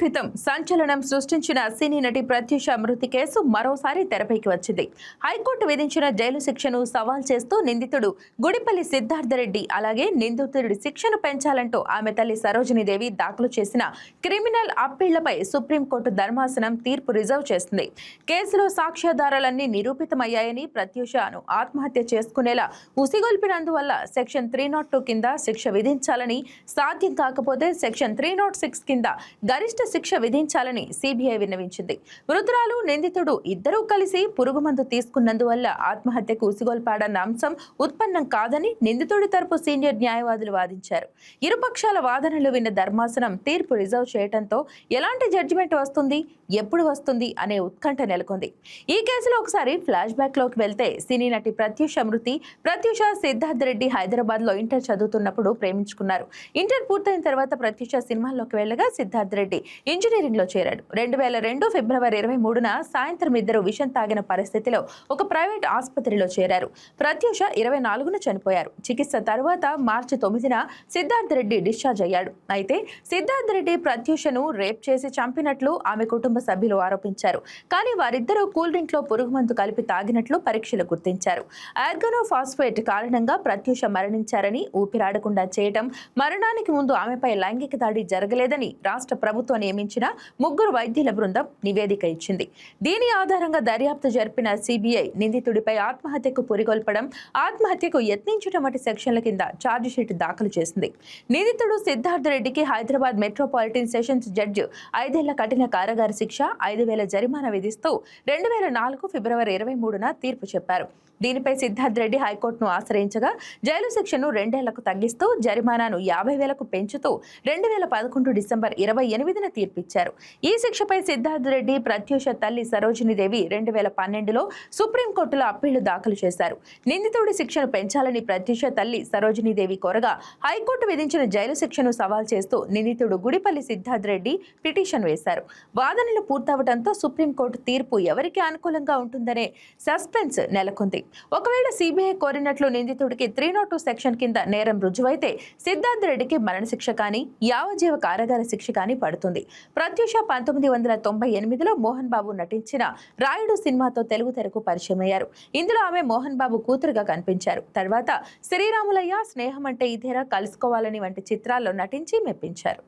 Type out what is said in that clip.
క్రితం సంచలనం సృష్టించిన సినీ నటి ప్రత్యూష మృతి కేసు మరోసారి తెరపైకి వచ్చింది. హైకోర్టు విధించిన జైలు శిక్షను సవాల్ చేస్తూ నిందితుడు గుడిపల్లి సిద్ధార్థరెడ్డి అలాగే నిందితుడి శిక్షను పెంచాలంటూ ఆమె తల్లి సరోజినీదేవి దాఖలు చేసిన క్రిమినల్ అప్పీళ్లపై సుప్రీంకోర్టు ధర్మాసనం తీర్పు రిజర్వ్ చేసింది. కేసులో సాక్ష్యాధారాలన్నీ నిరూపితమయ్యాయని ప్రత్యూషను ఆత్మహత్య చేసుకునేలా ఉసిగొల్పినందువల్ల సెక్షన్ 302 కింద శిక్ష విధించాలని, సాధ్యం కాకపోతే సెక్షన్ 306 కింద గరిష్ట శిక్ష విధించాలని సిబిఐ విన్నవించింది. మృతురాలు నిందితుడు ఇద్దరూ కలిసి పురుగుమందు తీసుకున్నందువల్ల ఆత్మహత్యకు ఉసిగొల్పాడన్న అంశం ఉత్పన్నం కాదని నిందితుడి తరపు సీనియర్ న్యాయవాదులు వాదించారు. ఇరుపక్షాల వాదనలు విన్న ధర్మాసనం తీర్పు రిజర్వ్ చేయడంతో ఎలాంటి జడ్జిమెంట్ వస్తుంది, ఎప్పుడు వస్తుంది అనే ఉత్కంఠ నెలకొంది. ఈ కేసులో ఒకసారి ఫ్లాష్ బ్యాక్ లోకి వెళ్తే సినీ నటి ప్రత్యూష మృతి. ప్రత్యూష సిద్ధార్థ్ రెడ్డి హైదరాబాద్ లో ఇంటర్ చదువుతున్నప్పుడు ప్రేమించుకున్నారు. ఇంటర్ పూర్తయిన తర్వాత ప్రత్యూష సినిమాల్లోకి వెళ్లగా సిద్ధార్థ్ రెడ్డి ఇంజనీరింగ్ లో చేరాడు. 2002 ఫిబ్రవరి 23న సాయంత్రం ఇద్దరు విషం తాగిన పరిస్థితిలో ఒక ప్రైవేట్ ఆసుపత్రిలో చేరారు. ప్రత్యూష 24న చనిపోయారు. చికిత్స తర్వాత మార్చి 9న సిద్ధార్థ్ రెడ్డి డిశ్చార్జ్ అయ్యాడు. అయితే సిద్ధార్థ్ రెడ్డి ప్రత్యూషను రేప్ చేసి చంపినట్లు ఆమె కుటుంబ సభ్యులు ఆరోపించారు. కానీ వారిద్దరూ కూల్ డ్రింక్ లో పురుగుమందు కలిపి తాగినట్లు పరీక్షలు గుర్తించారు. ఆర్గానోఫాస్ఫేట్ కారణంగా ప్రత్యూష మరణించారని, ఊపిరాడకుండా చేయడం, మరణానికి ముందు ఆమెపై లైంగిక దాడి జరగలేదని రాష్ట్ర ప్రభుత్వం నియమించిన 3 వైద్యుల బృందం నివేదిక ఇచ్చింది. దీని ఆధారంగా దర్యాప్తు జరిపిన సిబిఐ నిందితుడిపై ఆత్మహత్యకు పురిగొల్పడం, ఆత్మహత్యకు యత్నించడం వంటి సెక్షన్ల కింద ఛార్జిషీట్ దాఖలు చేసింది. నిందితుడు సిద్ధార్థ్ రెడ్డికి హైదరాబాద్ మెట్రోపాలిటన్ సెషన్స్ జడ్జి 5 ఏళ్ల కఠిన కారాగార శిక్ష, 5,000 జరిమానా విధిస్తూ 2004 ఫిబ్రవరి 23న తీర్పు చెప్పారు. దీనిపై సిద్ధార్థ్ రెడ్డి హైకోర్టును ఆశ్రయించగా జైలు శిక్షను 2 ఏళ్లకు తగ్గిస్తూ జరిమానాను 50,000కు పెంచుతూ 2011 డిసెంబర్ 28న తీర్పిచ్చారు. ఈ శిక్షపై సిద్ధార్థ్ రెడ్డి, ప్రత్యూష తల్లి సరోజినీదేవి 2012లో సుప్రీంకోర్టులో అప్పీళ్లు దాఖలు చేశారు. నిందితుడి శిక్షను పెంచాలని ప్రత్యూష తల్లి సరోజినీదేవి కోరగా హైకోర్టు విధించిన జైలు శిక్షను సవాల్ చేస్తూ నిందితుడు గుడిపల్లి సిద్ధార్థ్ రెడ్డి పిటిషన్ వేశారు. వాదనలు పూర్తవడంతో సుప్రీంకోర్టు తీర్పు ఎవరికి అనుకూలంగా ఉంటుందనే సస్పెన్స్ నెలకొంది. ఒకవేళ సిబిఐ కోరినట్లు నిందితుడికి 302 సెక్షన్ కింద నేరం రుజువైతే సిద్ధార్థ్ రెడ్డికి మరణశిక్ష కానీ, యావజ్జీవ కారాగార శిక్ష కానీ పడుతుంది. ప్రత్యూష 1998లో మోహన్ బాబు నటించిన రాయుడు సినిమాతో తెలుగు తెరకు పరిచయమయ్యారు. ఇందులో ఆమె మోహన్ బాబు కూతురుగా కనిపించారు. తర్వాత శ్రీరాములయ్య, స్నేహం అంటే ఇదేరా, కలుసుకోవాలని వంటి చిత్రాల్లో నటించి మెప్పించారు.